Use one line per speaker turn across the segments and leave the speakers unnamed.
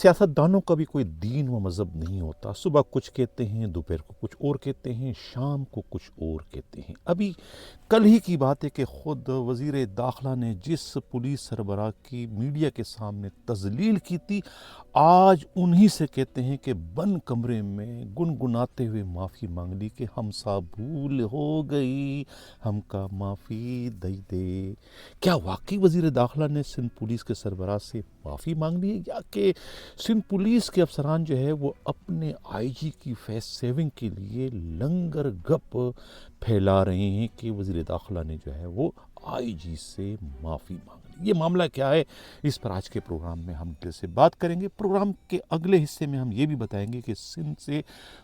سیاستدانوں کا بھی کوئی دین و مذہب نہیں ہوتا. صبح کچھ کہتے ہیں، دوپہر کو کچھ اور کہتے ہیں، شام کو کچھ اور کہتے ہیں. ابھی کل ہی کی بات ہے کہ خود وزیر داخلہ نے جس پولیس سربراہ کی میڈیا کے سامنے تذلیل کی تھی، آج انہی سے کہتے ہیں کہ بند کمرے میں گنگناتے ہوئے معافی مانگ لی کہ ہم سا بھول ہو گئی، ہم کا معافی دے دے. کیا واقعی وزیر داخلہ نے سندھ پولیس کے سربراہ سے معافی مانگ لی ہے، یا کہ سندھ پولیس کے افسران جو ہے وہ اپنے آئی جی کی فیس سیونگ کے لیے لنگر گپ پھیلا رہے ہیں کہ وزیر داخلہ نے جو ہے وہ آئی جی سے معافی مانگ لی؟ یہ معاملہ کیا ہے، اس پر آج کے پروگرام میں ہم دل سے بات کریں گے. پروگرام کے اگلے حصے میں ہم یہ بھی بتائیں گے کہ سندھ سے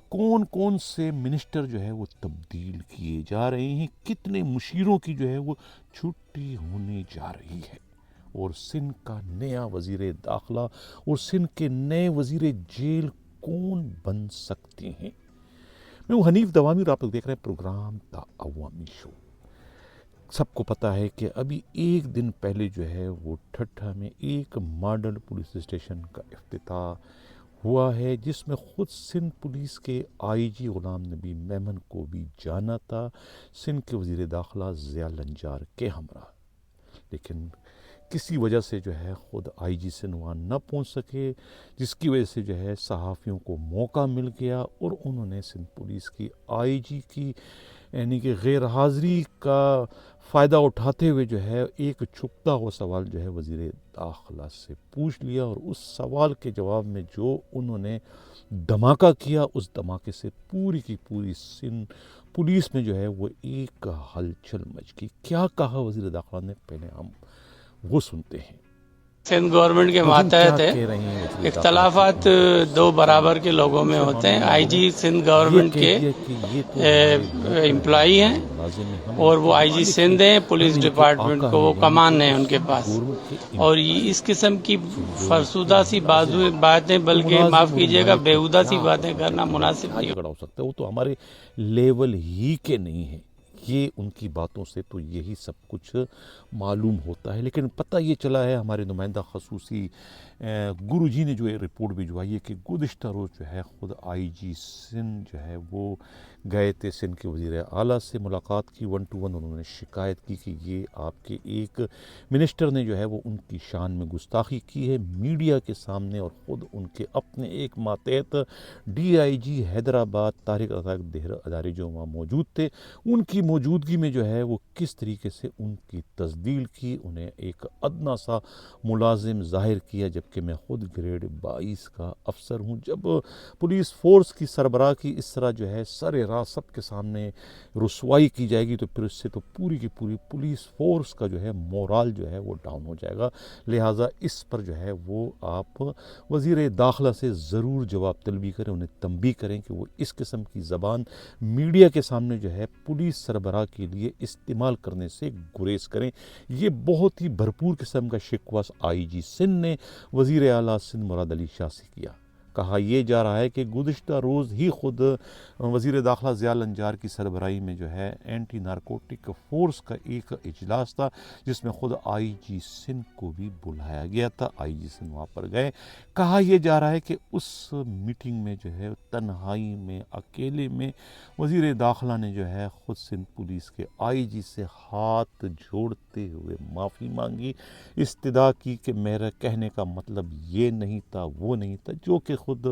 کون کون سے منسٹر جو ہے وہ تبدیل کیے جا رہے ہیں، کتنے مشیروں کی جو ہے وہ چھٹی ہونے جا رہی ہے، اور سندھ کا نیا وزیر داخلہ اور سندھ کے نئے وزیر جیل کون بن سکتے ہیں. میں ہوں حنیف دوامی اور آپ لوگ دیکھ رہے ہیں پروگرام دا عوامی شو. سب کو پتہ ہے کہ ابھی ایک دن پہلے جو ہے وہ ٹھٹھا میں ایک ماڈل پولیس اسٹیشن کا افتتاح ہوا ہے، جس میں خود سندھ پولیس کے آئی جی غلام نبی میمن کو بھی جانا تھا، سندھ کے وزیر داخلہ ضیاء لنجار کے ہمراہ. لیکن کسی وجہ سے جو ہے خود آئی جی سندھ وہاں نہ پہنچ سکے، جس کی وجہ سے جو ہے صحافیوں کو موقع مل گیا اور انہوں نے سندھ پولیس کی آئی جی کی یعنی کہ غیر حاضری کا فائدہ اٹھاتے ہوئے جو ہے ایک چھپتا ہوا سوال جو ہے وزیر داخلہ سے پوچھ لیا، اور اس سوال کے جواب میں جو انہوں نے دھماکہ کیا، اس دھماکے سے پوری کی پوری سندھ پولیس میں جو ہے وہ ایک ہلچل مچ گئی. کیا کہا وزیر داخلہ نے، پہلے ہم وہ سنتے ہیں.
سندھ گورنمنٹ کے ماتحت ہے، اختلافات دو برابر کے لوگوں میں ہوتے ہیں. آئی جی سندھ گورنمنٹ کے امپلائی ہیں اور وہ آئی جی سندھ ہیں، پولیس ڈپارٹمنٹ کو وہ کمان ہیں ان کے پاس، اور اس قسم کی فرسودہ سی باتیں، بلکہ معاف کیجیے گا بیہودہ سی باتیں کرنا مناسب نہیں
ہو سکتا. وہ تو ہمارے لیول ہی کے نہیں ہیں، یہ ان کی باتوں سے تو یہی سب کچھ معلوم ہوتا ہے. لیکن پتہ یہ چلا ہے، ہمارے نمائندہ خصوصی گرو جی نے جو یہ رپورٹ بھجوائی ہے کہ گزشتہ روز جو ہے خود آئی جی سندھ جو ہے وہ گئے تھے سندھ کے وزیر اعلیٰ سے ملاقات کی، 1 to 1 انہوں نے شکایت کی کہ یہ آپ کے ایک منسٹر نے جو ہے وہ ان کی شان میں گستاخی کی ہے میڈیا کے سامنے، اور خود ان کے اپنے ایک ماتحت ڈی آئی جی حیدرآباد طارق رزاق ادارے جو وہاں موجود تھے، ان کی موجودگی میں جو ہے وہ کس طریقے سے ان کی تذلیل کی، انہیں ایک ادنا سا ملازم ظاہر کیا، جبکہ میں خود گریڈ 22 کا افسر ہوں. جب پولیس فورس کی سربراہ کی اس طرح جو ہے سر راہ سب کے سامنے رسوائی کی جائے گی، تو پھر اس سے تو پوری کی پوری پولیس فورس کا جو ہے مورال جو ہے وہ ڈاؤن ہو جائے گا. لہٰذا اس پر جو ہے وہ آپ وزیر داخلہ سے ضرور جواب طلبی کریں، انہیں تنبیہ کریں کہ وہ اس قسم کی زبان میڈیا کے سامنے جو ہے پولیس سربراہ کے لیے استعمال کرنے سے گریز کریں. یہ بہت ہی بھرپور قسم کا شکوہ آئی جی سندھ نے وزیر اعلیٰ سندھ مراد علی شاہ سے کیا. کہا یہ جا رہا ہے کہ گزشتہ روز ہی خود وزیر داخلہ ضیاء لنجار کی سربراہی میں جو ہے اینٹی نارکوٹک فورس کا ایک اجلاس تھا، جس میں خود آئی جی سندھ کو بھی بلایا گیا تھا. آئی جی سندھ وہاں پر گئے. کہا یہ جا رہا ہے کہ اس میٹنگ میں جو ہے تنہائی میں اکیلے میں وزیر داخلہ نے جو ہے خود سندھ پولیس کے آئی جی سے ہاتھ جوڑتے ہوئے معافی مانگی، استدعا کی کہ میرا کہنے کا مطلب یہ نہیں تھا، وہ نہیں تھا، جو کہ خود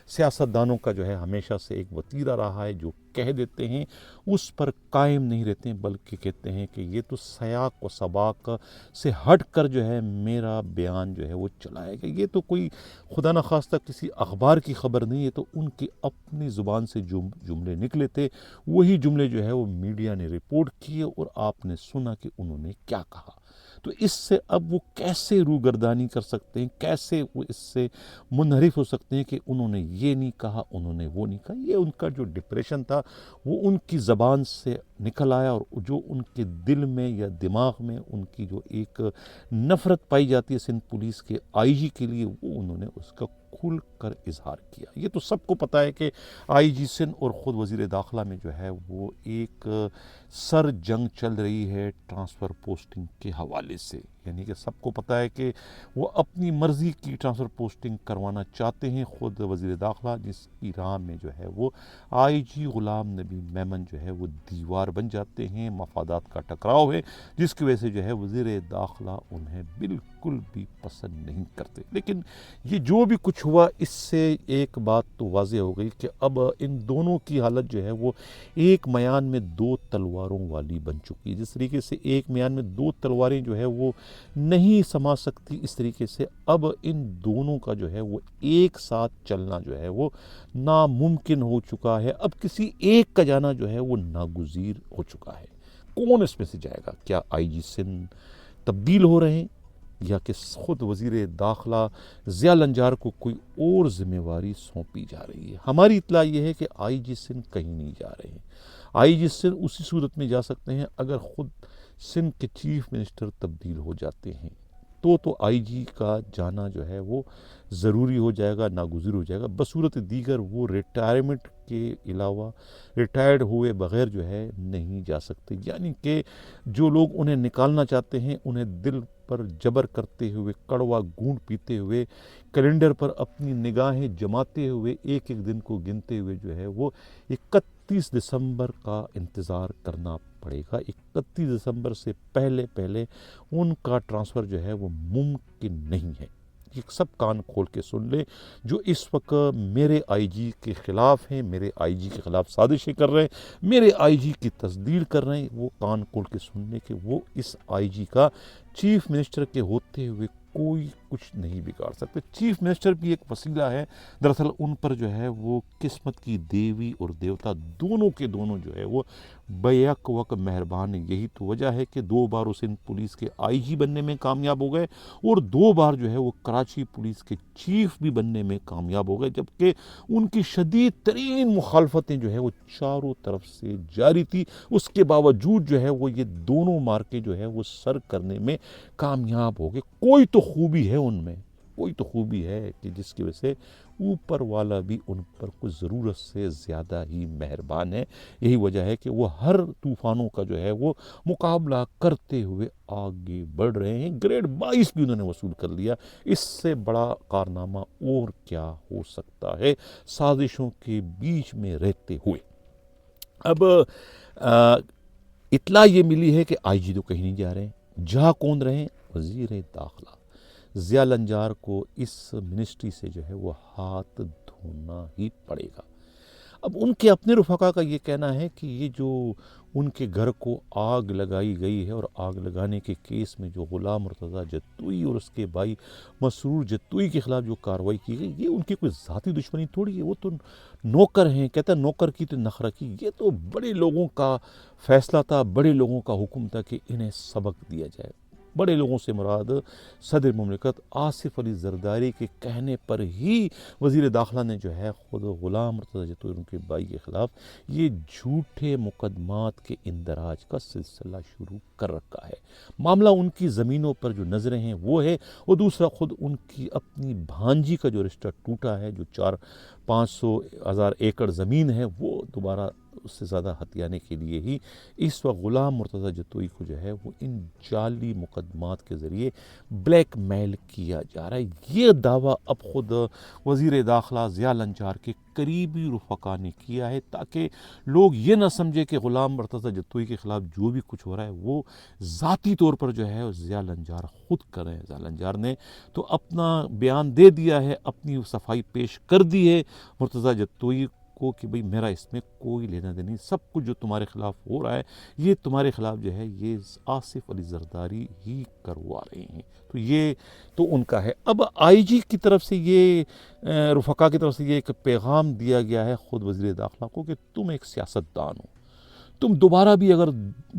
سیاستدانوں کا جو ہے ہمیشہ سے ایک وتیرہ رہا ہے. جو کہہ دیتے ہیں اس پر قائم نہیں رہتے ہیں، بلکہ کہتے ہیں کہ یہ تو سیاق و سباق سے ہٹ کر جو ہے میرا بیان جو ہے وہ چلائے گا. یہ تو کوئی خدا نخواستہ کسی اخبار کی خبر نہیں ہے، تو ان کی اپنی زبان سے جو جملے نکلے تھے وہی جملے جو ہے وہ میڈیا نے رپورٹ کیے، اور آپ نے سنا کہ انہوں نے کیا کہا. تو اس سے اب وہ کیسے روگردانی کر سکتے ہیں، کیسے وہ اس سے منحرف ہو سکتے ہیں کہ انہوں نے یہ نہیں کہا، انہوں نے وہ نہیں کہا. یہ ان کا جو ڈپریشن تھا وہ ان کی زبان سے نکل آیا، اور جو ان کے دل میں یا دماغ میں ان کی جو ایک نفرت پائی جاتی ہے سندھ پولیس کے آئی جی کے لیے، وہ انہوں نے اس کا کھل کر اظہار کیا. یہ تو سب کو پتہ ہے کہ آئی جی سندھ اور خود وزیر داخلہ میں جو ہے وہ ایک سر جنگ چل رہی ہے ٹرانسفر پوسٹنگ کے حوالے سے. یعنی کہ سب کو پتہ ہے کہ وہ اپنی مرضی کی ٹرانسفر پوسٹنگ کروانا چاہتے ہیں. خود وزیر داخلہ جس کی راہ میں جو ہے وہ آئی جی غلام نبی میمن جو ہے وہ دیوار بن جاتے ہیں. مفادات کا ٹکراؤ ہے جس کی وجہ سے جو ہے وزیر داخلہ انہیں بالکل بھی پسند نہیں کرتے. لیکن یہ جو بھی کچھ ہوا اس سے ایک بات تو واضح ہو گئی کہ اب ان دونوں کی حالت جو ہے وہ ایک میان میں دو تلواروں والی بن چکی. جس طریقے سے ایک میان میں دو تلواریں جو ہے وہ نہیں سما سکتی، اس طریقے سے اب ان دونوں کا جو ہے وہ ایک ساتھ چلنا جو ہے وہ ناممکن ہو چکا ہے. اب کسی ایک کا جانا جو ہے وہ ناگزیر ہو چکا ہے. کون اس میں سے جائے گا؟ کیا آئی جی سندھ تبدیل ہو رہے ہیں یا کہ خود وزیر داخلہ ضیاء النجار کو کوئی اور ذمہ داری سونپی جا رہی ہے؟ ہماری اطلاع یہ ہے کہ آئی جی سندھ کہیں نہیں جا رہے ہیں. آئی جی سندھ اسی صورت میں جا سکتے ہیں اگر خود سندھ کے چیف منسٹر تبدیل ہو جاتے ہیں تو آئی جی کا جانا جو ہے وہ ضروری ہو جائے گا، ناگزیر ہو جائے گا. بصورت دیگر وہ ریٹائرمنٹ کے علاوہ ریٹائرڈ ہوئے بغیر جو ہے نہیں جا سکتے. یعنی کہ جو لوگ انہیں نکالنا چاہتے ہیں انہیں دل پر جبر کرتے ہوئے، کڑوا گھونٹ پیتے ہوئے، کیلنڈر پر اپنی نگاہیں جماتے ہوئے، ایک ایک دن کو گنتے ہوئے جو ہے وہ 31 دسمبر کا انتظار کرنا پڑے گا. 31 دسمبر سے پہلے ان کا ٹرانسفر جو ہے وہ ممکن نہیں ہے. یہ سب کان کھول کے سن لیں جو اس وقت میرے آئی جی کے خلاف ہیں، میرے آئی جی کے خلاف سازشیں کر رہے ہیں، میرے آئی جی کی تصدیق کر رہے ہیں، وہ کان کھول کے سن لیں کہ وہ اس آئی جی کا چیف منسٹر کے ہوتے ہوئے کوئی کچھ نہیں بگاڑ سکتے. چیف منسٹر بھی ایک وسیلہ ہے. دراصل ان پر جو ہے وہ قسمت کی دیوی اور دیوتا دونوں کے دونوں جو ہے وہ بیک وقت مہربان ہیں. یہی تو وجہ ہے کہ 2 بار اس پولیس کے آئی جی بننے میں کامیاب ہو گئے اور 2 بار جو ہے وہ کراچی پولیس کے چیف بھی بننے میں کامیاب ہو گئے، جبکہ ان کی شدید ترین مخالفتیں جو ہے وہ چاروں طرف سے جاری تھی. اس کے باوجود جو ہے وہ یہ دونوں مارکے جو ہے وہ سر کرنے میں کامیاب ہو گئے. کوئی تو خوبی ہے ان میں، کوئی تو خوبی ہے کہ جس کی وجہ سے اوپر والا بھی ان پر کچھ ضرورت سے زیادہ ہی مہربان ہے. یہی وجہ ہے کہ وہ ہر طوفانوں کا جو ہے وہ مقابلہ کرتے ہوئے آگے بڑھ رہے ہیں. گریڈ 22 بھی انہوں نے وصول کر لیا. اس سے بڑا کارنامہ اور کیا ہو سکتا ہے سازشوں کے بیچ میں رہتے ہوئے؟ اب اطلاع یہ ملی ہے کہ آئی جی تو کہیں نہیں جا رہے ہیں. جہاں کون رہے؟ وزیر داخلہ ضیاء النجار کو اس منسٹری سے جو ہے وہ ہاتھ دھونا ہی پڑے گا. اب ان کے اپنے رفقا کا یہ کہنا ہے کہ یہ جو ان کے گھر کو آگ لگائی گئی ہے اور آگ لگانے کے کیس میں جو غلام مرتضیٰ جتوئی اور اس کے بھائی مسرور جتوئی کے خلاف جو کارروائی کی گئی، یہ ان کی کوئی ذاتی دشمنی تھوڑی ہے. وہ تو نوکر ہیں، کہتا ہے نوکر کی تو نخرہ کی. یہ تو بڑے لوگوں کا فیصلہ تھا، بڑے لوگوں کا حکم تھا کہ انہیں سبق دیا جائے. بڑے لوگوں سے مراد صدر مملکت آصف علی زرداری کے کہنے پر ہی وزیر داخلہ نے جو ہے خود غلام مرتضیٰ جتوئی ان کے بھائی کے خلاف یہ جھوٹے مقدمات کے اندراج کا سلسلہ شروع کر رکھا ہے. معاملہ ان کی زمینوں پر جو نظریں ہیں وہ ہے، اور دوسرا خود ان کی اپنی بھانجی کا جو رشتہ ٹوٹا ہے، جو 400-500 ایکڑ زمین ہے وہ دوبارہ اس سے زیادہ ہتھیانے کے لیے ہی اس وقت غلام مرتضیٰ جتوئی کو جو ہے وہ ان جعلی مقدمات کے ذریعے بلیک میل کیا جا رہا ہے. یہ دعویٰ اب خود وزیر داخلہ ضیاء النجار کے قریبی رفقا نے کیا ہے تاکہ لوگ یہ نہ سمجھے کہ غلام مرتضیٰ جتوئی کے خلاف جو بھی کچھ ہو رہا ہے وہ ذاتی طور پر جو ہے ضیاء النجار خود کر رہے ہیں. ضیاء النجار نے تو اپنا بیان دے دیا ہے، اپنی صفائی پیش کر دی ہے مرتضیٰ جتوئی کو کہ بھئی میرا اس میں کوئی لینا دینا نہیں، سب کچھ جو تمہارے خلاف ہو رہا ہے یہ تمہارے خلاف جو ہے یہ آصف علی زرداری ہی کروا رہے ہیں. تو یہ تو ان کا ہے. اب آئی جی کی طرف سے یہ رفقا کی طرف سے یہ ایک پیغام دیا گیا ہے خود وزیر داخلہ کو کہ تم ایک سیاستدان ہو، تم دوبارہ بھی اگر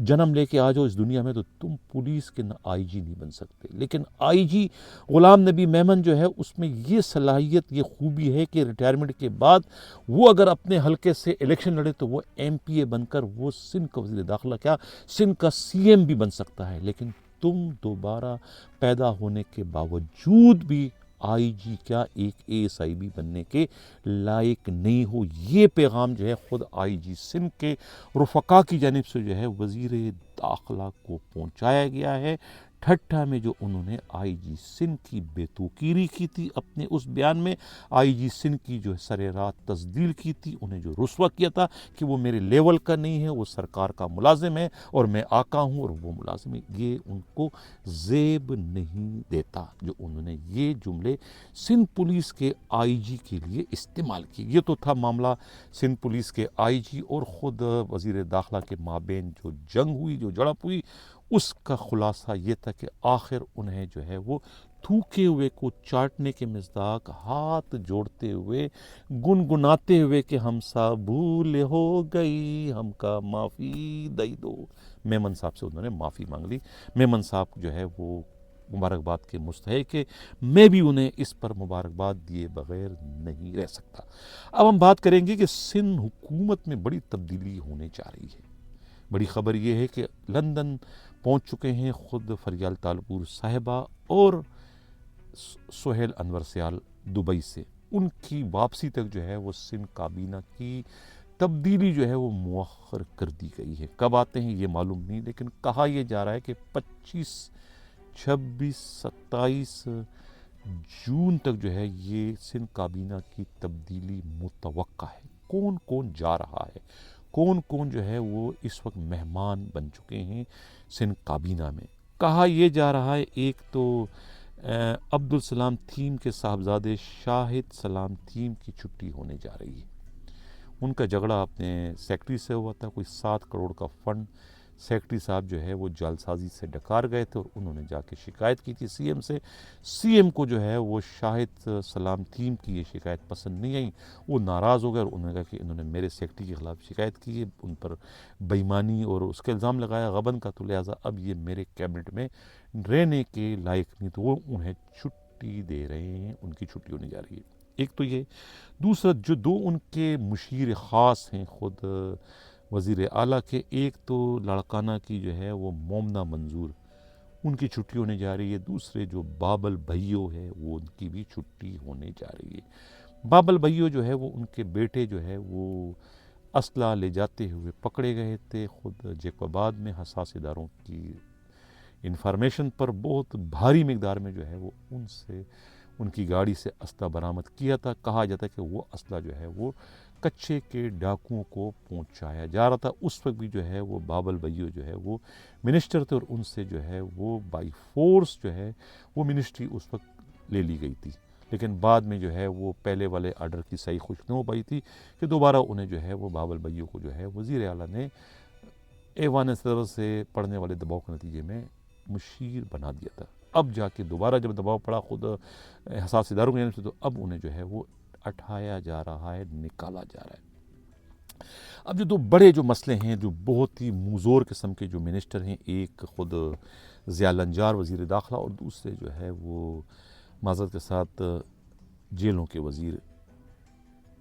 جنم لے کے آ جاؤ اس دنیا میں تو تم پولیس کے آئی جی نہیں بن سکتے. لیکن آئی جی غلام نبی میمن جو ہے اس میں یہ صلاحیت، یہ خوبی ہے کہ ریٹائرمنٹ کے بعد وہ اگر اپنے حلقے سے الیکشن لڑے تو وہ ایم پی اے بن کر وہ سندھ کا وزیر داخلہ کیا سندھ کا سی ایم بھی بن سکتا ہے. لیکن تم دوبارہ پیدا ہونے کے باوجود بھی آئی جی کیا ایک اے ایس آئی بھی بننے کے لائق نہیں ہو. یہ پیغام جو ہے خود آئی جی سندھ کے رفقا کی جانب سے جو ہے وزیر داخلہ کو پہنچایا گیا ہے. ٹھٹھا میں جو انہوں نے آئی جی سندھ کی بے توقیری کی تھی اپنے اس بیان میں، آئی جی سندھ کی جو سر رات تزدیل کی تھی، انہیں جو رسوا کیا تھا کہ وہ میرے لیول کا نہیں ہے، وہ سرکار کا ملازم ہے اور میں آقا ہوں اور وہ ملازم ہے، یہ ان کو زیب نہیں دیتا جو انہوں نے یہ جملے سندھ پولیس کے آئی جی کے لیے استعمال کی۔ یہ تو تھا معاملہ سندھ پولیس کے آئی جی اور خود وزیر داخلہ کے مابین جو جنگ ہوئی، جو جھڑپ ہوئی، اس کا خلاصہ یہ تھا کہ آخر انہیں جو ہے وہ تھوکے ہوئے کو چاٹنے کے مصداق ہاتھ جوڑتے ہوئے گنگناتے ہوئے کہ ہم سا بھول ہو گئی، ہم کا معافی دے دو، میمن صاحب سے انہوں نے معافی مانگ لی۔ میمن صاحب جو ہے وہ مبارکباد کے مستحق ہے، میں بھی انہیں اس پر مبارکباد دیے بغیر نہیں رہ سکتا۔ اب ہم بات کریں گے کہ سندھ حکومت میں بڑی تبدیلی ہونے جا رہی ہے۔ بڑی خبر یہ ہے کہ لندن پہنچ چکے ہیں خود فریال تالپور صاحبہ اور سہیل انور سیال دبئی سے، ان کی واپسی تک جو ہے وہ سندھ کابینہ کی تبدیلی جو ہے وہ مؤخر کر دی گئی ہے۔ کب آتے ہیں یہ معلوم نہیں، لیکن کہا یہ جا رہا ہے کہ 25، 26، 27 جون تک جو ہے یہ سندھ کابینہ کی تبدیلی متوقع ہے۔ کون کون جا رہا ہے، کون کون جو ہے وہ اس وقت مہمان بن چکے ہیں سندھ کابینہ میں؟ کہا یہ جا رہا ہے ایک تو عبدالسلام تھیم کے صاحبزادے شاہد سلام تھیم کی چھٹی ہونے جا رہی ہے۔ ان کا جھگڑا اپنے سیکٹری سے ہوا تھا، کوئی 7 کروڑ کا فنڈ سیکٹری صاحب جو ہے وہ جعلسازی سے ڈکار گئے تھے اور انہوں نے جا کے شکایت کی تھی سی ایم سے۔ سی ایم کو جو ہے وہ شاہد سلام تھیم کی یہ شکایت پسند نہیں آئی، وہ ناراض ہو گئے اور انہوں نے کہا کہ انہوں نے میرے سیکٹری کے خلاف شکایت کی ہے، ان پر بے ایمانی اور اس کا الزام لگایا غبن کا، تو لہٰذا اب یہ میرے کیبنٹ میں رہنے کے لائق نہیں، تو وہ انہیں چھٹی دے رہے ہیں، ان کی چھٹی ہونے جا رہی ہے۔ ایک تو یہ، دوسرا جو دو ان کے مشیر خاص ہیں خود وزیر اعلیٰ کے، ایک تو لاڑکانہ کی جو ہے وہ مومنہ منظور، ان کی چھٹی ہونے جا رہی ہے، دوسرے جو بابل بھائیو ہے وہ ان کی بھی چھٹی ہونے جا رہی ہے۔ بابل بھائیو جو ہے وہ ان کے بیٹے جو ہے وہ اسلحہ لے جاتے ہوئے پکڑے گئے تھے خود جیکوباد میں، حساس اداروں کی انفارمیشن پر بہت بھاری مقدار میں جو ہے وہ ان کی گاڑی سے اسلحہ برآمد کیا تھا۔ کہا جاتا ہے کہ وہ اسلحہ جو ہے وہ کچھے کے ڈاکوؤں کو پہنچایا جا رہا تھا۔ اس وقت بھی جو ہے وہ بابل بھائیو جو ہے وہ منسٹر تھے اور ان سے جو ہے وہ بائی فورس جو ہے وہ منسٹری اس وقت لے لی گئی تھی، لیکن بعد میں جو ہے وہ پہلے والے آرڈر کی صحیح خوش نہ ہو پائی تھی کہ دوبارہ انہیں جو ہے وہ بابل بھائیو کو جو ہے وزیر اعلیٰ نے ایوان صدر سے پڑھنے والے دباؤ کے نتیجے میں مشیر بنا دیا تھا۔ اب جا کے دوبارہ جب دباؤ پڑا خود حساس اداروں کی جانب سے، تو اب انہیں جو ہے وہ اٹھایا جا رہا ہے، نکالا جا رہا ہے۔ اب جو دو بڑے جو مسئلے ہیں جو بہت ہی موزور قسم کے جو منسٹر ہیں، ایک خود ضیاء الانجار وزیر داخلہ اور دوسرے جو ہے وہ معذرت کے ساتھ جیلوں کے وزیر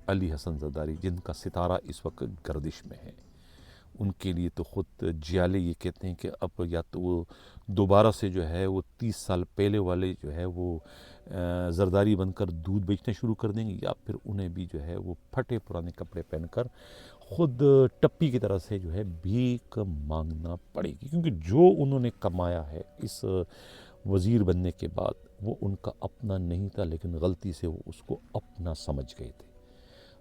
علی حسن زرداری، جن کا ستارہ اس وقت گردش میں ہے۔ ان کے لیے تو خود جیالے یہ کہتے ہیں کہ اب یا تو وہ دوبارہ سے جو ہے وہ 30 سال پہلے والے جو ہے وہ زرداری بن کر دودھ بیچنا شروع کر دیں گے، یا پھر انہیں بھی جو ہے وہ پھٹے پرانے کپڑے پہن کر خود ٹپی کی طرح سے جو ہے بھیک مانگنا پڑے گی، کیونکہ جو انہوں نے کمایا ہے اس وزیر بننے کے بعد وہ ان کا اپنا نہیں تھا، لیکن غلطی سے وہ اس کو اپنا سمجھ گئے تھے۔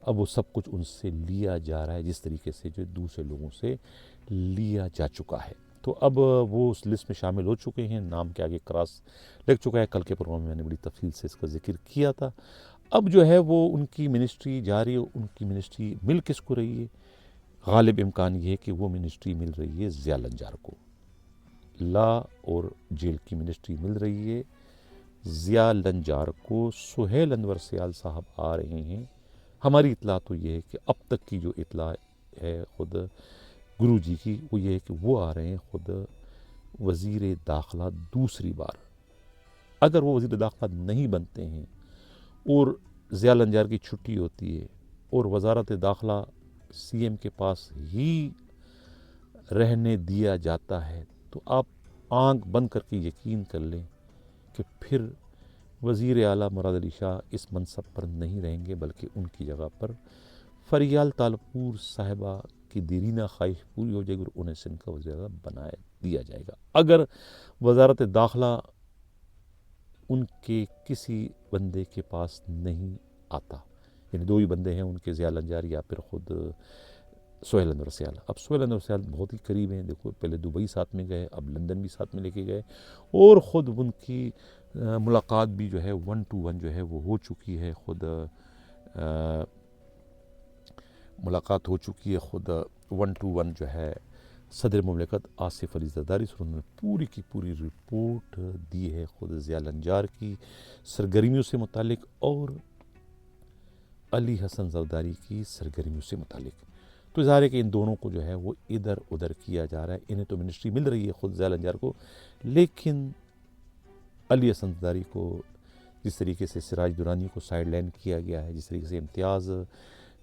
اب وہ سب کچھ ان سے لیا جا رہا ہے جس طریقے سے جو دوسرے لوگوں سے لیا جا چکا ہے، تو اب وہ اس لسٹ میں شامل ہو چکے ہیں، نام کے آگے کراس لگ چکا ہے۔ کل کے پروگرام میں نے بڑی تفصیل سے اس کا ذکر کیا تھا۔ اب جو ہے وہ ان کی منسٹری جا رہی ہے، ان کی منسٹری مل کس کو رہی ہے؟ غالب امکان یہ ہے کہ وہ منسٹری مل رہی ہے ضیاء الانجار کو، لا اور جیل کی منسٹری مل رہی ہے ضیاء الانجار کو۔ سہیل انور سیال صاحب آ رہے ہیں، ہماری اطلاع تو یہ ہے کہ اب تک کی جو اطلاع ہے خود گرو جی کی وہ یہ ہے کہ وہ آ رہے ہیں خود وزیر داخلہ دوسری بار۔ اگر وہ وزیر داخلہ نہیں بنتے ہیں اور ضیاء الانجار کی چھٹی ہوتی ہے اور وزارت داخلہ سی ایم کے پاس ہی رہنے دیا جاتا ہے، تو آپ آنکھ بند کر کے یقین کر لیں کہ پھر وزیر اعلیٰ مراد علی شاہ اس منصب پر نہیں رہیں گے، بلکہ ان کی جگہ پر فریال تالپور صاحبہ کی دیرینہ خواہش پوری ہو جائے گی اور انہیں سندھ کا وزیر اعلیٰ بنا دیا جائے گا۔ اگر وزارت داخلہ ان کے کسی بندے کے پاس نہیں آتا، یعنی دو ہی بندے ہیں ان کے، ضیاء الانجار یا پھر خود سہیل انور سیال۔ اب سہیل انور سیال بہت ہی قریب ہیں، دیکھو پہلے دبئی ساتھ میں گئے، اب لندن بھی ساتھ میں لے کے گئے، اور خود ان کی ملاقات بھی جو ہے 1 to 1 جو ہے وہ ہو چکی ہے، خود ملاقات ہو چکی ہے، خود 1 to 1 جو ہے صدر مملکت آصف علی زرداری سے انہوں نے پوری کی پوری رپورٹ دی ہے خود ضیاء الانجار کی سرگرمیوں سے متعلق اور علی حسن زرداری کی سرگرمیوں سے متعلق۔ تو ظاہر ہے کہ ان دونوں کو جو ہے وہ ادھر ادھر کیا جا رہا ہے، انہیں تو منسٹری مل رہی ہے خود ضیاء الانجار کو، لیکن علی حسن زرداری کو جس طریقے سے سراج درانی کو سائیڈ لائن کیا گیا ہے، جس طریقے سے امتیاز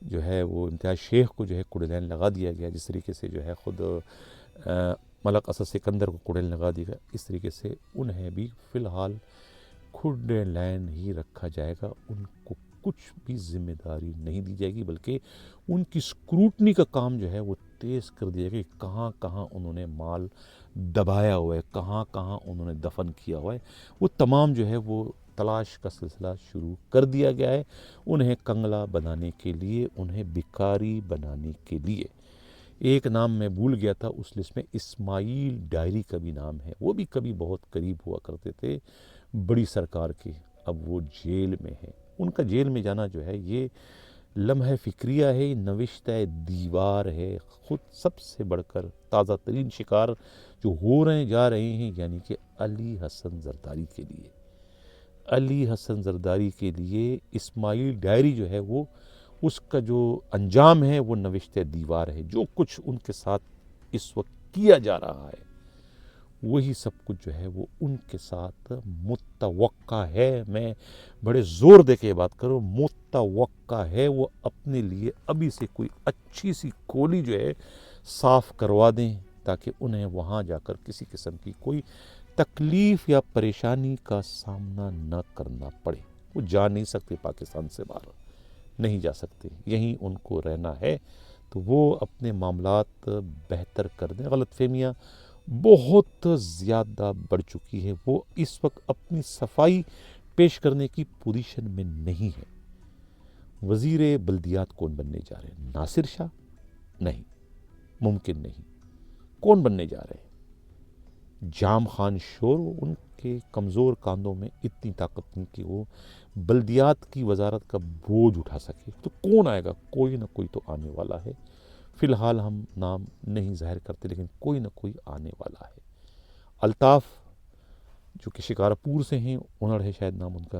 جو ہے وہ امتیاز شیخ کو جو ہے کوڑے لائن لگا دیا گیا، جس طریقے سے جو ہے خود ملک اسد سکندر کو کوڑے لائن لگا دیا گیا، اس طریقے سے انہیں بھی فی الحال کوڑے لائن ہی رکھا جائے گا، ان کو کچھ بھی ذمہ داری نہیں دی جائے گی، بلکہ ان کی اسکروٹنی کا کام جو ہے وہ تیز کر دیا گیا کہ کہاں کہاں انہوں نے مال دبایا ہوا ہے، کہاں کہاں انہوں نے دفن کیا ہوا ہے، وہ تمام جو ہے وہ تلاش کا سلسلہ شروع کر دیا گیا ہے، انہیں کنگلا بنانے کے لیے، انہیں بیکاری بنانے کے لیے۔ ایک نام میں بھول گیا تھا اس لسٹ میں، اسماعیل ڈائری کا بھی نام ہے، وہ بھی کبھی بہت قریب ہوا کرتے تھے بڑی سرکار کے، اب وہ جیل میں ہے۔ ان کا جیل میں جانا جو ہے یہ لمحہ فکریہ ہے، نوشتہ دیوار ہے، خود سب سے بڑھ کر تازہ ترین شکار جو ہو رہے جا رہے ہیں، یعنی کہ علی حسن زرداری کے لیے، علی حسن زرداری کے لیے اسماعیل ڈائری جو ہے وہ اس کا جو انجام ہے وہ نوشتہ دیوار ہے، جو کچھ ان کے ساتھ اس وقت کیا جا رہا ہے وہی سب کچھ جو ہے وہ ان کے ساتھ متوقع ہے۔ میں بڑے زور دے کے بات کروں، متوقع ہے وہ اپنے لیے ابھی سے کوئی اچھی سی کولی جو ہے صاف کروا دیں، تاکہ انہیں وہاں جا کر کسی قسم کی کوئی تکلیف یا پریشانی کا سامنا نہ کرنا پڑے۔ وہ جا نہیں سکتے پاکستان سے باہر، نہیں جا سکتے، یہیں ان کو رہنا ہے، تو وہ اپنے معاملات بہتر کر دیں۔ غلط فہمیاں بہت زیادہ بڑھ چکی ہے، وہ اس وقت اپنی صفائی پیش کرنے کی پوزیشن میں نہیں ہے۔ وزیر بلدیات کون بننے جا رہے ہیں؟ ناصر شاہ؟ نہیں، ممکن نہیں۔ کون بننے جا رہے ہیں؟ جام خان شور، ان کے کمزور کاندھوں میں اتنی طاقت نہیں کہ وہ بلدیات کی وزارت کا بوجھ اٹھا سکے، تو کون آئے گا؟ کوئی نہ کوئی تو آنے والا ہے، فی الحال ہم نام نہیں ظاہر کرتے، لیکن کوئی نہ کوئی آنے والا ہے۔ الطاف جو کہ شکارپور سے ہیں، انڑ ہے شاید نام ان کا،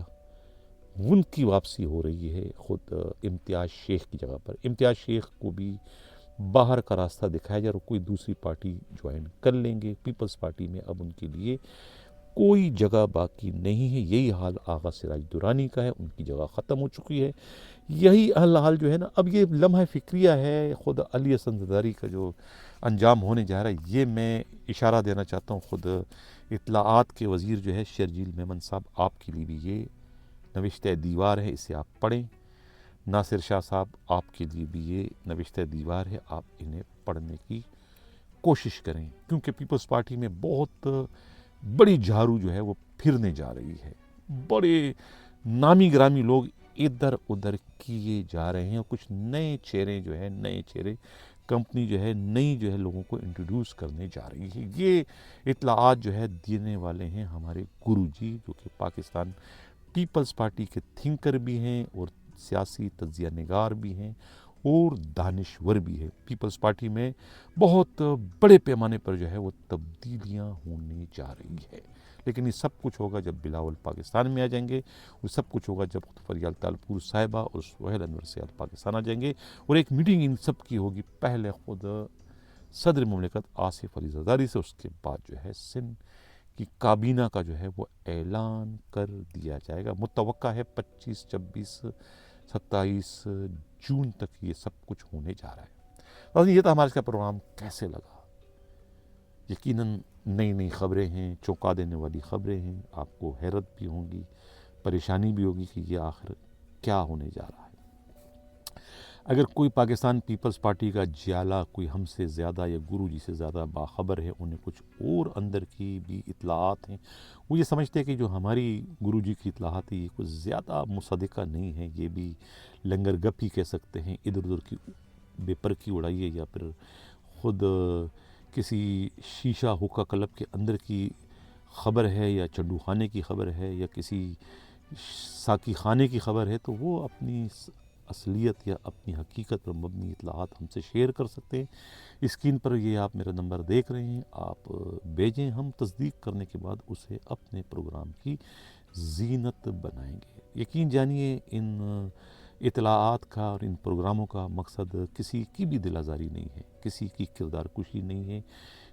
ان کی واپسی ہو رہی ہے خود امتیاز شیخ کی جگہ پر۔ امتیاز شیخ کو بھی باہر کا راستہ دکھایا جا رہا، کوئی دوسری پارٹی جوائن کر لیں گے، پیپلز پارٹی میں اب ان کے لیے کوئی جگہ باقی نہیں ہے۔ یہی حال آغا سراج درانی کا ہے، ان کی جگہ ختم ہو چکی ہے۔ یہی حال جو ہے نا، اب یہ لمحہ فکریہ ہے خود علی حسن زرداری کا جو انجام ہونے جا رہا ہے، یہ میں اشارہ دینا چاہتا ہوں خود اطلاعات کے وزیر جو ہے شرجیل میمن صاحب، آپ کے لیے بھی یہ نوشتہ دیوار ہے، اسے آپ پڑھیں۔ ناصر شاہ صاحب، آپ کے لیے بھی یہ نوشتہ دیوار ہے، آپ انہیں پڑھنے کی کوشش کریں، کیونکہ پیپلز پارٹی میں بہت بڑی جھاڑو جو ہے وہ پھرنے جا رہی ہے، بڑے نامی گرامی لوگ ادھر ادھر کیے جا رہے ہیں، اور کچھ نئے چہرے جو ہے، نئے چہرے کمپنی جو ہے نئی جو ہے لوگوں کو انٹروڈیوس کرنے جا رہی ہے۔ یہ اطلاعات جو ہے دینے والے ہیں ہمارے گرو جی، جو کہ پاکستان پیپلز پارٹی کے تھنکر بھی ہیں اور سیاسی تجزیہ نگار بھی ہیں اور دانشور بھی ہے۔ پیپلز پارٹی میں بہت بڑے پیمانے پر جو ہے وہ تبدیلیاں ہونے جا رہی ہے، لیکن یہ سب کچھ ہوگا جب بلاول پاکستان میں آ جائیں گے، وہ سب کچھ ہوگا جب فریال تالپور صاحبہ اور سہیل انور سیال پاکستان آ جائیں گے، اور ایک میٹنگ ان سب کی ہوگی، پہلے خود صدر مملکت آصف علی زرداری سے، اس کے بعد جو ہے سندھ کی کابینہ کا جو ہے وہ اعلان کر دیا جائے گا۔ متوقع ہے 25، 26، 27 جون تک یہ سب کچھ ہونے جا رہا ہے۔ یہ تھا ہمارا اس کا پروگرام، کیسے لگا؟ یقیناً نئی نئی خبریں ہیں، چونکا دینے والی خبریں ہیں، آپ کو حیرت بھی ہوں گی، پریشانی بھی ہوگی کہ یہ آخر کیا ہونے جا رہا ہے۔ اگر کوئی پاکستان پیپلز پارٹی کا جیالہ کوئی ہم سے زیادہ یا گرو جی سے زیادہ باخبر ہے، انہیں کچھ اور اندر کی بھی اطلاعات ہیں، وہ یہ سمجھتے ہیں کہ جو ہماری گرو جی کی اطلاعات ہیں یہ کچھ زیادہ مصدقہ نہیں ہے، یہ بھی لنگر گپ ہی کہہ سکتے ہیں، ادھر ادھر کی بے پر کی اڑائی ہے، یا پھر خود کسی شیشہ حقہ کلب کے اندر کی خبر ہے، یا چڈو خانے کی خبر ہے، یا کسی ساکی خانے کی خبر ہے، تو وہ اپنی اصلیت یا اپنی حقیقت پر مبنی اطلاعات ہم سے شیئر کر سکتے ہیں۔ اسکرین پر یہ آپ میرا نمبر دیکھ رہے ہیں، آپ بھیجیں، ہم تصدیق کرنے کے بعد اسے اپنے پروگرام کی زینت بنائیں گے۔ یقین جانیے ان اطلاعات کا اور ان پروگراموں کا مقصد کسی کی بھی دل آزاری نہیں ہے، کسی کی کردار کشی نہیں ہے،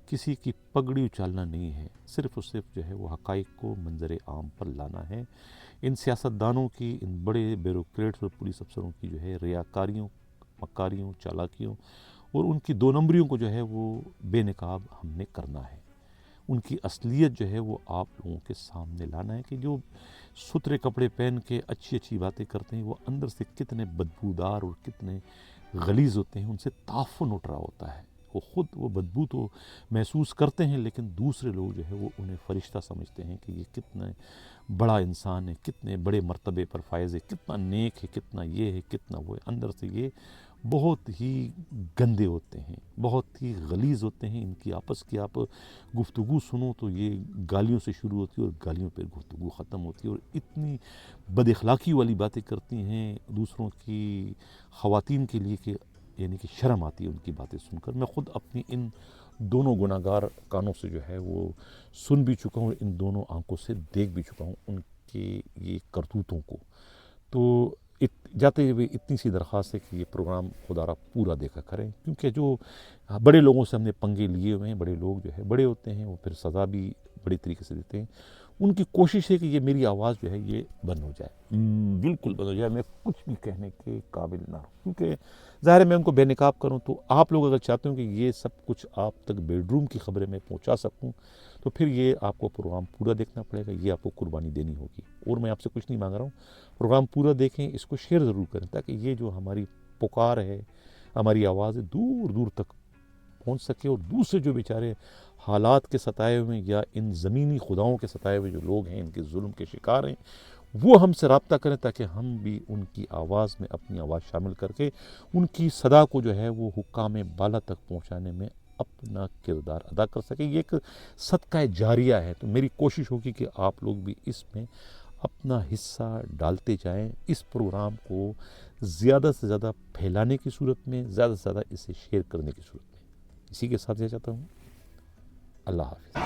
کسی کی پگڑی اچالنا نہیں ہے، صرف اور صرف جو ہے وہ حقائق کو منظر عام پر لانا ہے۔ ان سیاستدانوں کی، ان بڑے بیوروکریٹس اور پولیس افسروں کی جو ہے ریاکاریوں، مکاریوں، چالاکیوں اور ان کی دو نمبریوں کو جو ہے وہ بے نقاب ہم نے کرنا ہے۔ ان کی اصلیت جو ہے وہ آپ لوگوں کے سامنے لانا ہے کہ جو ستھرے کپڑے پہن کے اچھی اچھی باتیں کرتے ہیں وہ اندر سے کتنے بدبودار اور کتنے غلیظ ہوتے ہیں، ان سے تعفن اٹھ رہا ہوتا ہے۔ وہ خود وہ بدبو تو محسوس کرتے ہیں، لیکن دوسرے لوگ جو ہے وہ انہیں فرشتہ سمجھتے ہیں کہ یہ کتنا بڑا انسان ہے، کتنے بڑے مرتبے پر فائز ہے، کتنا نیک ہے، کتنا یہ ہے، کتنا وہ ہے۔ اندر سے یہ بہت ہی گندے ہوتے ہیں، بہت ہی غلیظ ہوتے ہیں۔ ان کی آپس کی آپ گفتگو سنو تو یہ گالیوں سے شروع ہوتی ہے اور گالیوں پہ گفتگو ختم ہوتی ہے، اور اتنی بد اخلاقی والی باتیں کرتی ہیں دوسروں کی خواتین کے لیے کہ یعنی کہ شرم آتی ہے ان کی باتیں سن کر۔ میں خود اپنی ان دونوں گناہگار کانوں سے جو ہے وہ سن بھی چکا ہوں، ان دونوں آنکھوں سے دیکھ بھی چکا ہوں ان کے یہ کرتوتوں کو۔ تو جاتے ہوئے اتنی سی درخواست ہے کہ یہ پروگرام خدا را پورا دیکھا کریں، کیونکہ جو بڑے لوگوں سے ہم نے پنگے لیے ہوئے ہیں، بڑے لوگ جو ہے بڑے ہوتے ہیں، وہ پھر سزا بھی بڑی طریقے سے دیتے ہیں۔ ان کی کوشش ہے کہ یہ میری آواز جو ہے یہ بند ہو جائے، بالکل بند ہو جائے، میں کچھ بھی کہنے کے قابل نہ ہوں، کیونکہ ظاہر ہے میں ان کو بے نقاب کروں تو آپ لوگ اگر چاہتے ہوں کہ یہ سب کچھ آپ تک بیڈ روم کی خبریں میں پہنچا سکوں تو پھر یہ آپ کو پروگرام پورا دیکھنا پڑے گا، یہ آپ کو قربانی دینی ہوگی۔ اور میں آپ سے کچھ نہیں مانگ رہا ہوں، پروگرام پورا دیکھیں، اس کو شیئر ضرور کریں تاکہ یہ جو ہماری پکار ہے، ہماری آواز ہے، دور دور تک پہنچ سکے، اور دوسرے جو بیچارے حالات کے ستائے ہوئے یا ان زمینی خداؤں کے ستائے ہوئے جو لوگ ہیں، ان کے ظلم کے شکار ہیں، وہ ہم سے رابطہ کریں تاکہ ہم بھی ان کی آواز میں اپنی آواز شامل کر کے ان کی صدا کو جو ہے وہ حکام بالا تک پہنچانے میں اپنا کردار ادا کر سکیں۔ یہ ایک صدقہ جاریہ ہے، تو میری کوشش ہوگی کہ آپ لوگ بھی اس میں اپنا حصہ ڈالتے جائیں، اس پروگرام کو زیادہ سے زیادہ پھیلانے کی صورت میں، زیادہ سے زیادہ اسے شیئر کرنے کی صورت میں۔ اسی کے ساتھ یہ چاہتا ہوں، اللہ حافظ۔